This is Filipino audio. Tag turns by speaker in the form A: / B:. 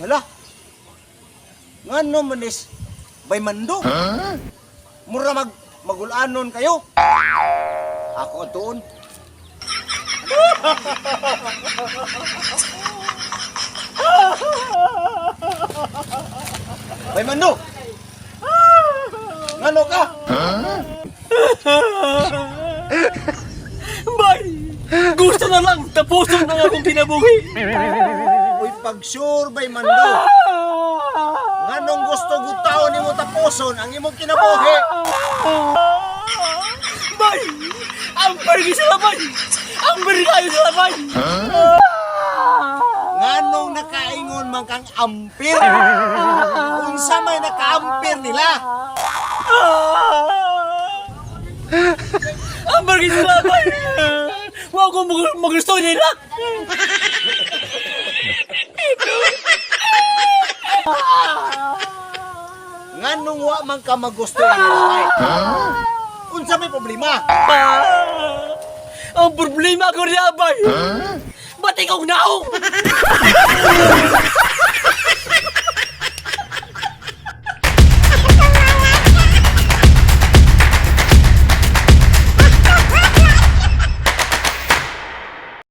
A: Hala. Ngano manis bay mando? Mura magulanon kayo. Ako atuon. Bay mando. Ngano ka?
B: Bay! Gusto na lang, tapusin na akong kinabuhi.
A: Uy, pag-sure bay mando. Nganong gusto gutaon nimo tapuson ang imong kinabuhi?
B: Bay! Ang pergi sila, bay! Ang pergi kayo sila, bay!
A: Nganong nakaingon man kang ampir? Unsa may naka-ampir nila?
B: Ang pergi sila, bay! Huwag ko magusto nila!
A: Nganong wa man ka magusto nila bay? Unsa may problema?
B: Ang problema ko niya, bay! Ba't ikaw naong?